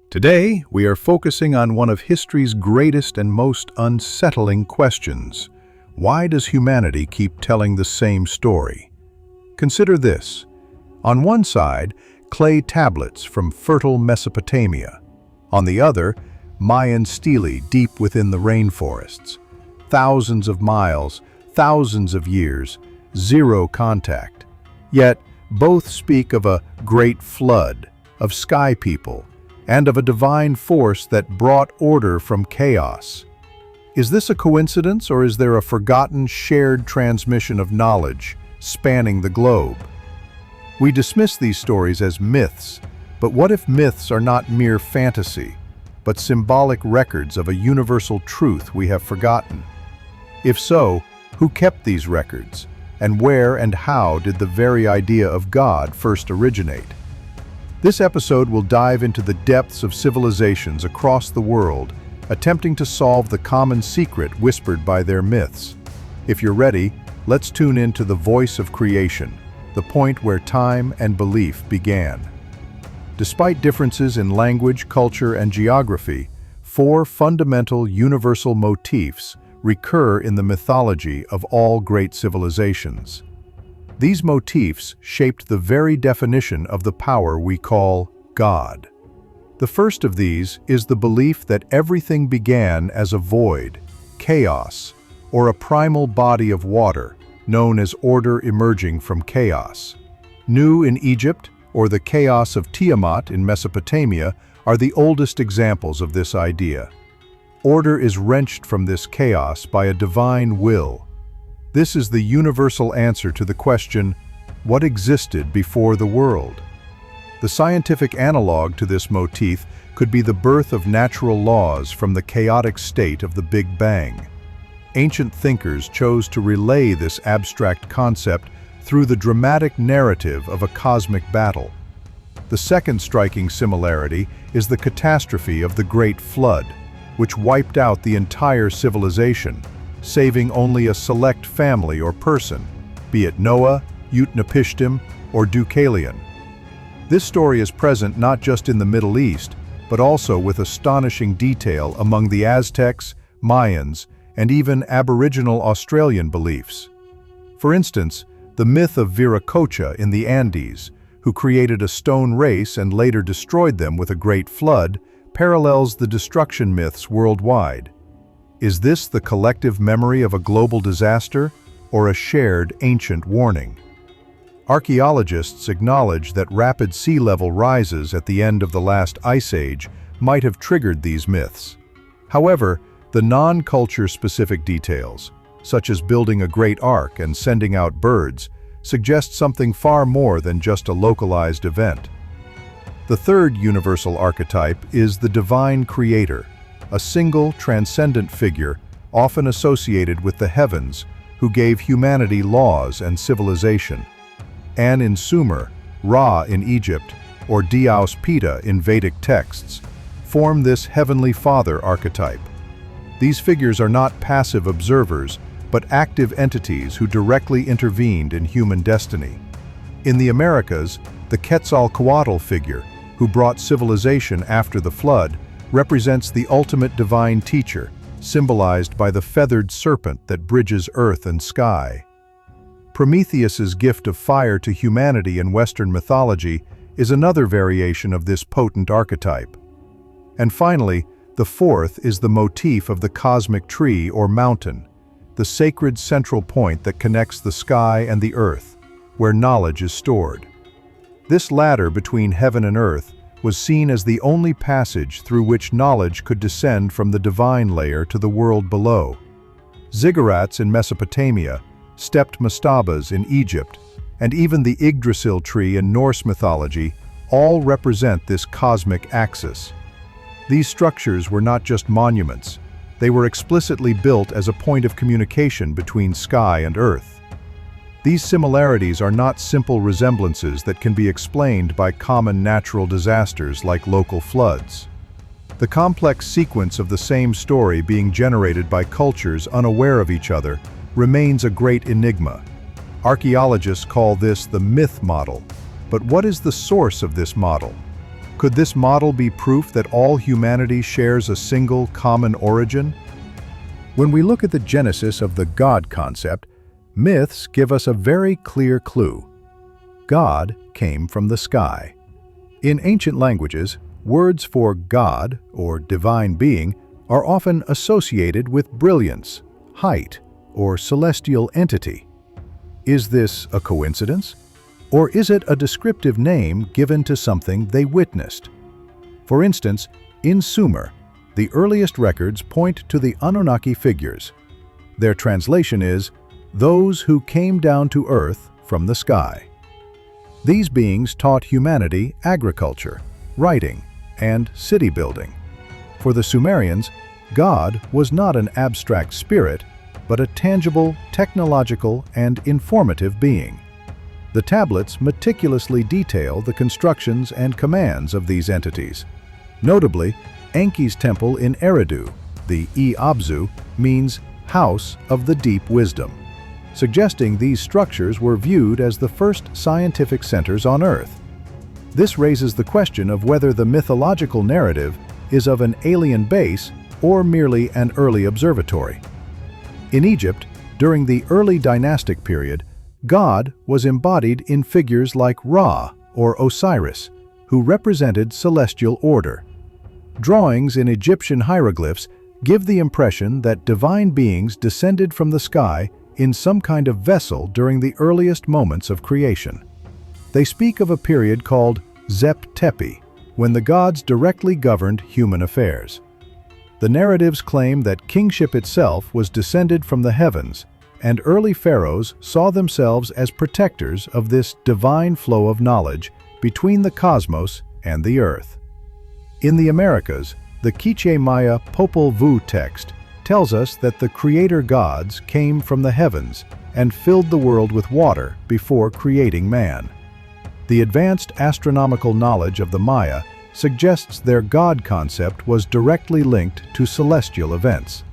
Today, we are focusing on one of history's greatest and most unsettling questions. Why does humanity keep telling the same story? Consider this. On one side, clay tablets from fertile Mesopotamia. On the other, Mayan stelae deep within the rainforests. Thousands of miles, thousands of years, zero contact. Yet, both speak of a great flood, of sky people, and of a divine force that brought order from chaos. Is this a coincidence, or is there a forgotten, shared transmission of knowledge spanning the globe? We dismiss these stories as myths, but what if myths are not mere fantasy, but symbolic records of a universal truth we have forgotten? If so, who kept these records, and where and how did the very idea of God first originate? This episode will dive into the depths of civilizations across the world, attempting to solve the common secret whispered by their myths. If you're ready, let's tune in to the voice of creation, the point where time and belief began. Despite differences in language, culture, and geography, four fundamental universal motifs recur in the mythology of all great civilizations. These motifs shaped the very definition of the power we call God. The first of these is the belief that everything began as a void, chaos, or a primal body of water, known as order emerging from chaos. Nu in Egypt, or the chaos of Tiamat in Mesopotamia, are the oldest examples of this idea. Order is wrenched from this chaos by a divine will. This is the universal answer to the question, what existed before the world? The scientific analog to this motif could be the birth of natural laws from the chaotic state of the Big Bang. Ancient thinkers chose to relay this abstract concept through the dramatic narrative of a cosmic battle. The second striking similarity is the catastrophe of the Great Flood, which wiped out the entire civilization, saving only a select family or person, be it Noah, Utnapishtim, or Deucalion. This story is present not just in the Middle East, but also with astonishing detail among the Aztecs, Mayans, and even Aboriginal Australian beliefs. For instance, the myth of Viracocha in the Andes, who created a stone race and later destroyed them with a great flood, parallels the destruction myths worldwide. Is this the collective memory of a global disaster, or a shared ancient warning? Archaeologists acknowledge that rapid sea level rises at the end of the last ice age might have triggered these myths. However, the non-culture-specific details, such as building a great ark and sending out birds, suggest something far more than just a localized event. The third universal archetype is the divine creator, a single, transcendent figure often associated with the heavens who gave humanity laws and civilization. An in Sumer, Ra in Egypt, or Dios Pita in Vedic texts form this heavenly father archetype. These figures are not passive observers, but active entities who directly intervened in human destiny. In the Americas, the Quetzalcoatl figure, who brought civilization after the flood, represents the ultimate divine teacher, symbolized by the feathered serpent that bridges earth and sky. Prometheus's gift of fire to humanity in Western mythology is another variation of this potent archetype. And finally, the fourth is the motif of the cosmic tree or mountain, the sacred central point that connects the sky and the earth, where knowledge is stored. This ladder between heaven and earth was seen as the only passage through which knowledge could descend from the divine layer to the world below. Ziggurats in Mesopotamia, stepped mastabas in Egypt, and even the Yggdrasil tree in Norse mythology all represent this cosmic axis. These structures were not just monuments, they were explicitly built as a point of communication between sky and earth. These similarities are not simple resemblances that can be explained by common natural disasters like local floods. The complex sequence of the same story being generated by cultures unaware of each other remains a great enigma. Archaeologists call this the myth model. But what is the source of this model? Could this model be proof that all humanity shares a single common origin? When we look at the genesis of the God concept, myths give us a very clear clue. God came from the sky. In ancient languages, words for God, or divine being, are often associated with brilliance, height, or celestial entity. Is this a coincidence? Or is it a descriptive name given to something they witnessed? For instance, in Sumer, the earliest records point to the Anunnaki figures. Their translation is, "those who came down to earth from the sky." These beings taught humanity agriculture, writing, and city building. For the Sumerians, God was not an abstract spirit, but a tangible, technological, and informative being. The tablets meticulously detail the constructions and commands of these entities. Notably, Enki's temple in Eridu, the I-Abzu, means House of the Deep Wisdom, suggesting these structures were viewed as the first scientific centers on Earth. This raises the question of whether the mythological narrative is of an alien base or merely an early observatory. In Egypt, during the early dynastic period, God was embodied in figures like Ra or Osiris, who represented celestial order. Drawings in Egyptian hieroglyphs give the impression that divine beings descended from the sky in some kind of vessel during the earliest moments of creation. They speak of a period called Zep Tepi, when the gods directly governed human affairs. The narratives claim that kingship itself was descended from the heavens, and early pharaohs saw themselves as protectors of this divine flow of knowledge between the cosmos and the earth. In the Americas, the Quiché Maya Popol Vuh text tells us that the creator gods came from the heavens and filled the world with water before creating man. The advanced astronomical knowledge of the Maya suggests their God concept was directly linked to celestial events.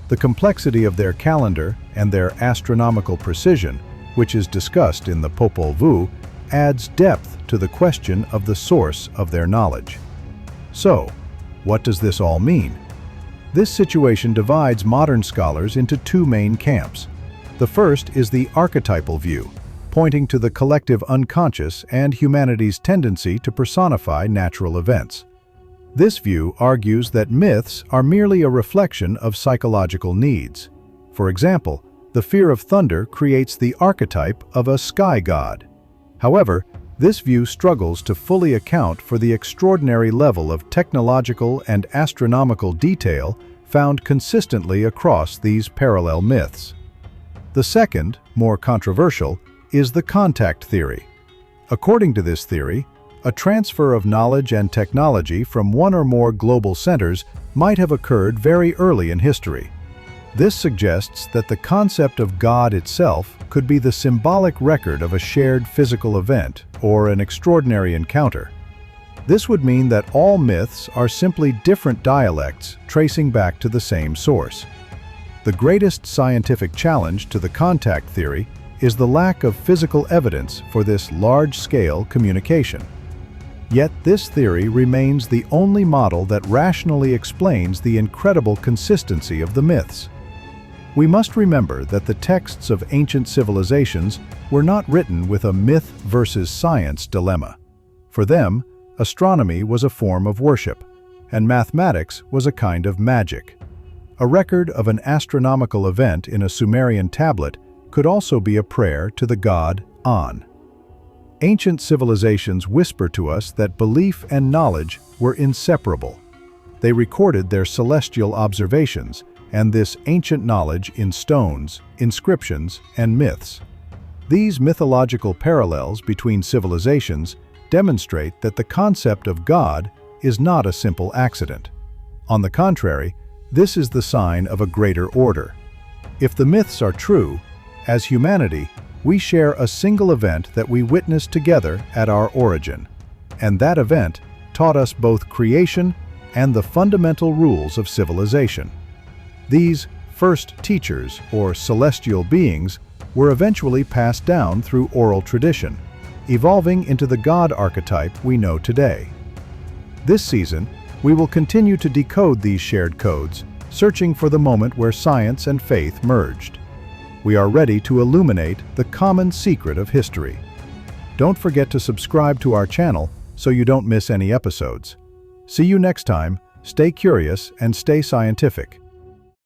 The complexity of their calendar and their astronomical precision, which is discussed in the Popol Vuh, adds depth to the question of the source of their knowledge. So, what does this all mean? This situation divides modern scholars into two main camps. The first is the archetypal view, pointing to the collective unconscious and humanity's tendency to personify natural events. This view argues that myths are merely a reflection of psychological needs. For example, the fear of thunder creates the archetype of a sky god. However, this view struggles to fully account for the extraordinary level of technological and astronomical detail found consistently across these parallel myths. The second, more controversial, is the contact theory. According to this theory, a transfer of knowledge and technology from one or more global centers might have occurred very early in history. This suggests that the concept of God itself could be the symbolic record of a shared physical event or an extraordinary encounter. This would mean that all myths are simply different dialects tracing back to the same source. The greatest scientific challenge to the contact theory is the lack of physical evidence for this large-scale communication. Yet this theory remains the only model that rationally explains the incredible consistency of the myths. We must remember that the texts of ancient civilizations were not written with a myth versus science dilemma. For them, astronomy was a form of worship, and mathematics was a kind of magic. A record of an astronomical event in a Sumerian tablet could also be a prayer to the god An. Ancient civilizations whisper to us that belief and knowledge were inseparable. They recorded their celestial observations and this ancient knowledge in stones, inscriptions, and myths. These mythological parallels between civilizations demonstrate that the concept of God is not a simple accident. On the contrary, this is the sign of a greater order. If the myths are true, as humanity, we share a single event that we witnessed together at our origin, and that event taught us both creation and the fundamental rules of civilization. These first teachers, or celestial beings, were eventually passed down through oral tradition, evolving into the God archetype we know today. This season, we will continue to decode these shared codes, searching for the moment where science and faith merged. We are ready to illuminate the common secret of history. Don't forget to subscribe to our channel so you don't miss any episodes. See you next time, stay curious and stay scientific.